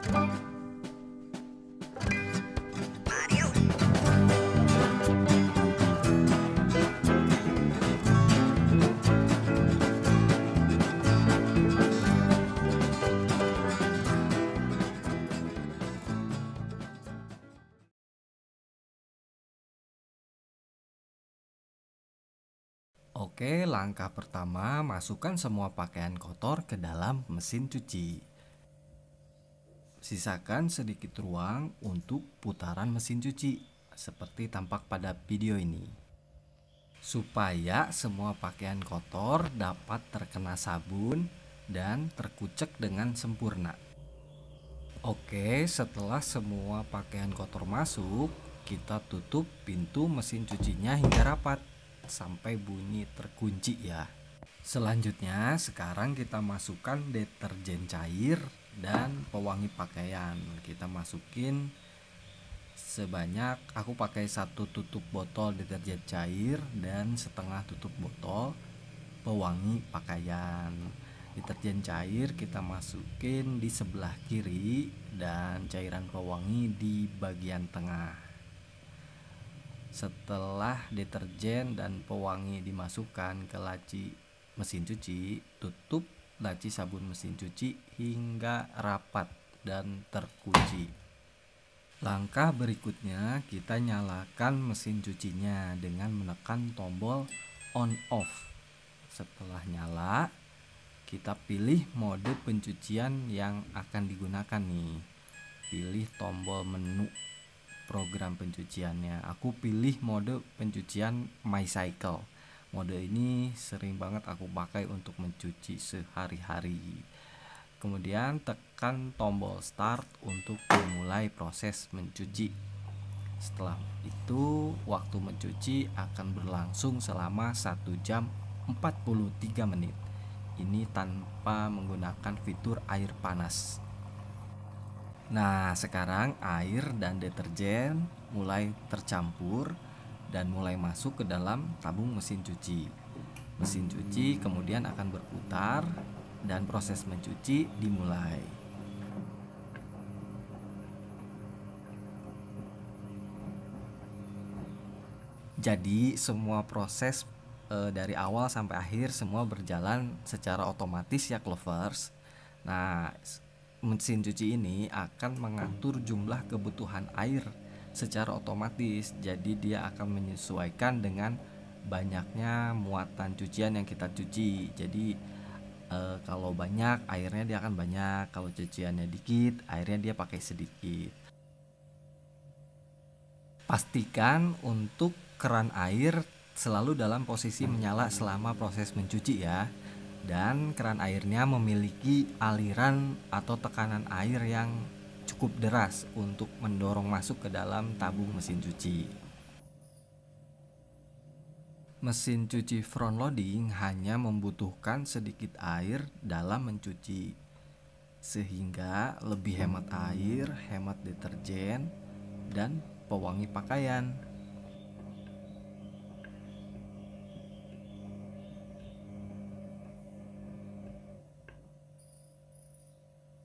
Oke, langkah pertama, masukkan semua pakaian kotor ke dalam mesin cuci. Sisakan sedikit ruang untuk putaran mesin cuci, seperti tampak pada video ini. Supaya semua pakaian kotor dapat terkena sabun dan terkucek dengan sempurna. Oke, setelah semua pakaian kotor masuk, kita tutup pintu mesin cucinya hingga rapat sampai bunyi terkunci ya. Selanjutnya, sekarang kita masukkan deterjen cair dan pewangi pakaian. Kita masukin sebanyak, aku pakai 1 tutup botol deterjen cair dan setengah tutup botol pewangi pakaian. Deterjen cair kita masukin di sebelah kiri dan cairan pewangi di bagian tengah. Setelah deterjen dan pewangi dimasukkan ke laci mesin cuci, tutup laci sabun mesin cuci hingga rapat dan terkunci. Langkah berikutnya, kita nyalakan mesin cucinya dengan menekan tombol on off. Setelah nyala, kita pilih mode pencucian yang akan digunakan nih. Pilih tombol menu program pencuciannya. Aku pilih mode pencucian My Cycle. Mode ini sering banget aku pakai untuk mencuci sehari-hari. Kemudian tekan tombol start untuk memulai proses mencuci. Setelah itu, waktu mencuci akan berlangsung selama 1 jam 43 menit. Ini tanpa menggunakan fitur air panas. Nah, sekarang air dan deterjen mulai tercampur dan mulai masuk ke dalam tabung mesin cuci. Mesin cuci kemudian akan berputar dan proses mencuci dimulai. Jadi semua proses dari awal sampai akhir semua berjalan secara otomatis ya Clovers. Nah, mesin cuci ini akan mengatur jumlah kebutuhan air secara otomatis. Jadi dia akan menyesuaikan dengan banyaknya muatan cucian yang kita cuci. Jadi kalau banyak airnya dia akan banyak, kalau cuciannya dikit airnya dia pakai sedikit. Pastikan untuk keran air selalu dalam posisi menyala selama proses mencuci ya. Dan keran airnya memiliki aliran atau tekanan air yang cukup deras untuk mendorong masuk ke dalam tabung mesin cuci. Mesin cuci front loading hanya membutuhkan sedikit air dalam mencuci, sehingga lebih hemat air, hemat deterjen, dan pewangi pakaian.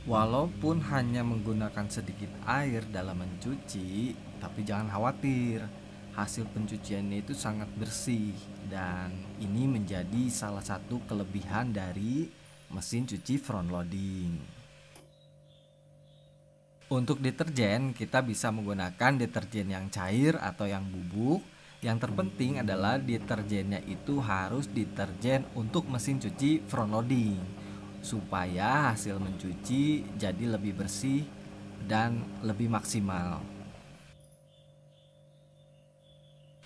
Walaupun hanya menggunakan sedikit air dalam mencuci, tapi jangan khawatir, hasil pencuciannya itu sangat bersih dan ini menjadi salah satu kelebihan dari mesin cuci front loading. Untuk deterjen, kita bisa menggunakan deterjen yang cair atau yang bubuk. Yang terpenting adalah deterjennya itu harus deterjen untuk mesin cuci front loading, supaya hasil mencuci jadi lebih bersih dan lebih maksimal.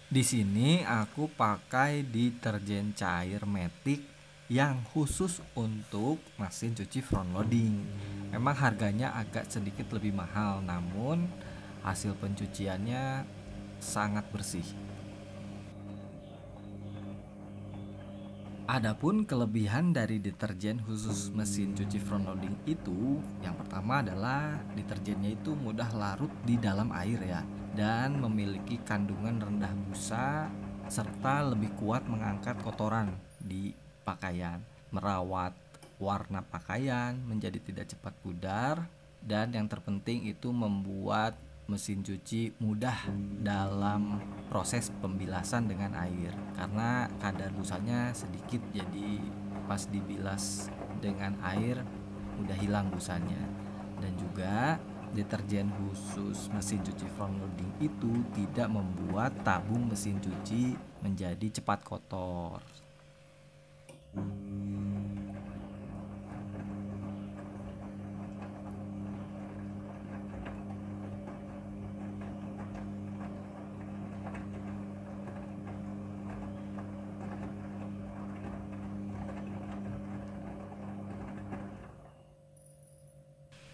Di sini aku pakai deterjen cair Matic yang khusus untuk mesin cuci front loading. Memang harganya agak sedikit lebih mahal, namun hasil pencuciannya sangat bersih. Adapun kelebihan dari deterjen khusus mesin cuci front loading itu, yang pertama adalah deterjennya itu mudah larut di dalam air ya, dan memiliki kandungan rendah busa serta lebih kuat mengangkat kotoran di pakaian, merawat warna pakaian menjadi tidak cepat pudar, Dan yang terpenting itu membuat mesin cuci mudah dalam proses pembilasan dengan air, karena kadar busanya sedikit, jadi pas dibilas dengan air udah hilang busanya. Dan juga deterjen khusus mesin cuci front loading itu tidak membuat tabung mesin cuci menjadi cepat kotor.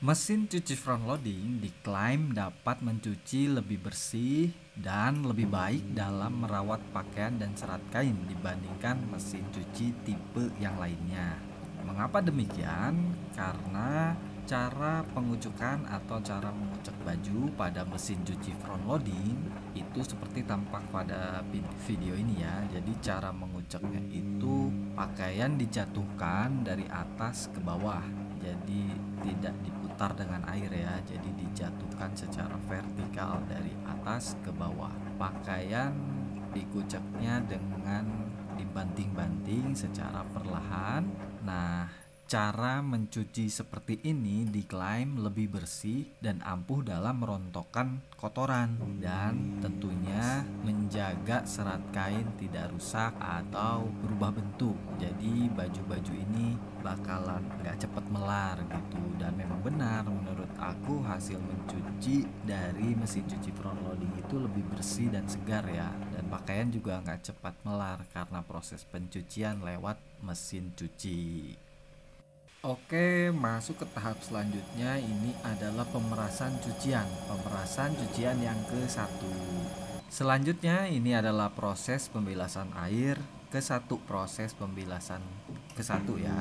Mesin cuci front loading diklaim dapat mencuci lebih bersih dan lebih baik dalam merawat pakaian dan serat kain dibandingkan mesin cuci tipe yang lainnya. Mengapa demikian? Karena cara pengucukan atau cara mengucek baju pada mesin cuci front loading itu seperti tampak pada video ini ya. Jadi cara menguceknya itu pakaian dijatuhkan dari atas ke bawah. Jadi tidak diputar dengan air ya, jadi dijatuhkan secara vertikal dari atas ke bawah. Pakaian dikuceknya dengan dibanting-banting secara perlahan. Nah, cara mencuci seperti ini diklaim lebih bersih dan ampuh dalam merontokkan kotoran, dan tentunya menjaga serat kain tidak rusak atau berubah bentuk. Jadi baju-baju ini bakalan gak cepet melar gitu. Dan memang benar menurut aku hasil mencuci dari mesin cuci front loading itu lebih bersih dan segar ya. Dan pakaian juga gak cepat melar karena proses pencucian lewat mesin cuci. Oke, masuk ke tahap selanjutnya. Ini adalah pemerasan cucian. Pemerasan cucian yang ke-1. Selanjutnya ini adalah proses pembilasan air ke-1. Proses pembilasan ke-1 ya.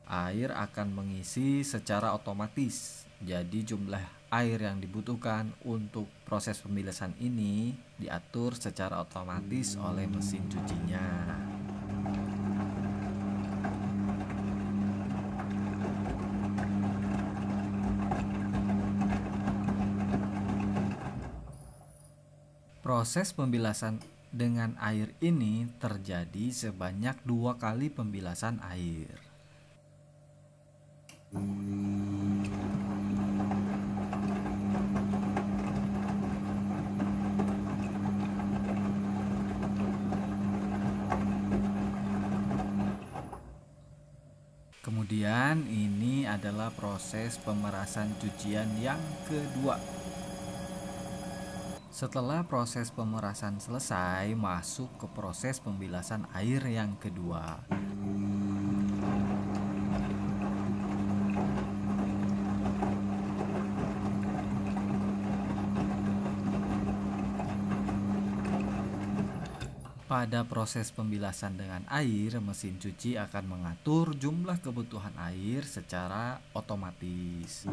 Air akan mengisi secara otomatis. Jadi jumlah air yang dibutuhkan untuk proses pembilasan ini diatur secara otomatis oleh mesin cucinya. Proses pembilasan dengan air ini terjadi sebanyak 2 kali pembilasan air. Kemudian ini adalah proses pemerasan cucian yang kedua. Setelah proses pemerasan selesai, masuk ke proses pembilasan air yang kedua. Pada proses pembilasan dengan air, mesin cuci akan mengatur jumlah kebutuhan air secara otomatis.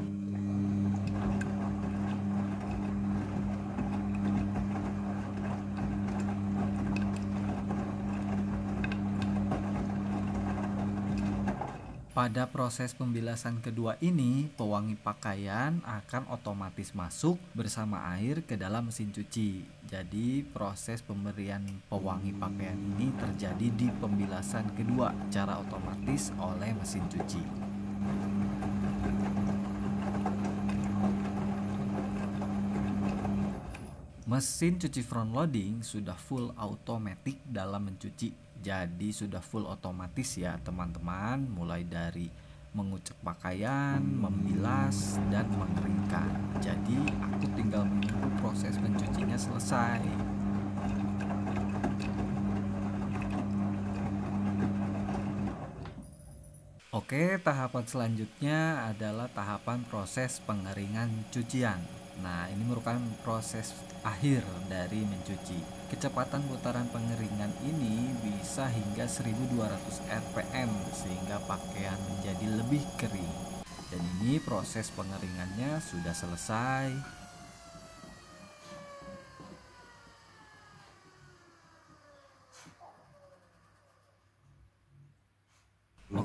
Pada proses pembilasan kedua ini, pewangi pakaian akan otomatis masuk bersama air ke dalam mesin cuci. Jadi proses pemberian pewangi pakaian ini terjadi di pembilasan kedua secara otomatis oleh mesin cuci. Mesin cuci front loading sudah full automatic dalam mencuci. Jadi sudah full otomatis ya teman-teman, mulai dari mengucek pakaian, membilas, dan mengeringkan. Jadi aku tinggal menunggu proses pencucinya selesai. Oke, tahapan selanjutnya adalah tahapan proses pengeringan cucian. Nah, ini merupakan proses akhir dari mencuci. Kecepatan putaran pengeringan ini bisa hingga 1200 rpm sehingga pakaian menjadi lebih kering. Dan ini proses pengeringannya sudah selesai.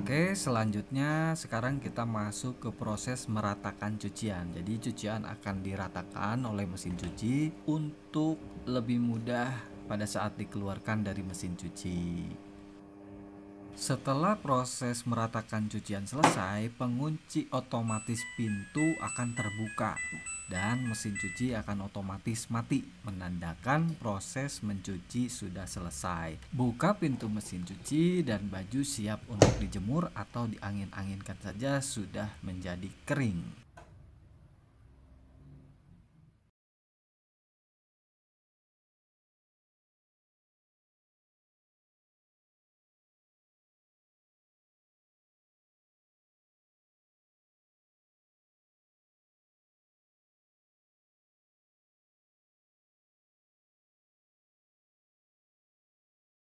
Oke, selanjutnya sekarang kita masuk ke proses meratakan cucian. Jadi cucian akan diratakan oleh mesin cuci untuk lebih mudah pada saat dikeluarkan dari mesin cuci. Setelah proses meratakan cucian selesai, pengunci otomatis pintu akan terbuka dan mesin cuci akan otomatis mati, menandakan proses mencuci sudah selesai. Buka pintu mesin cuci dan baju siap untuk dijemur atau diangin-anginkan saja sudah menjadi kering.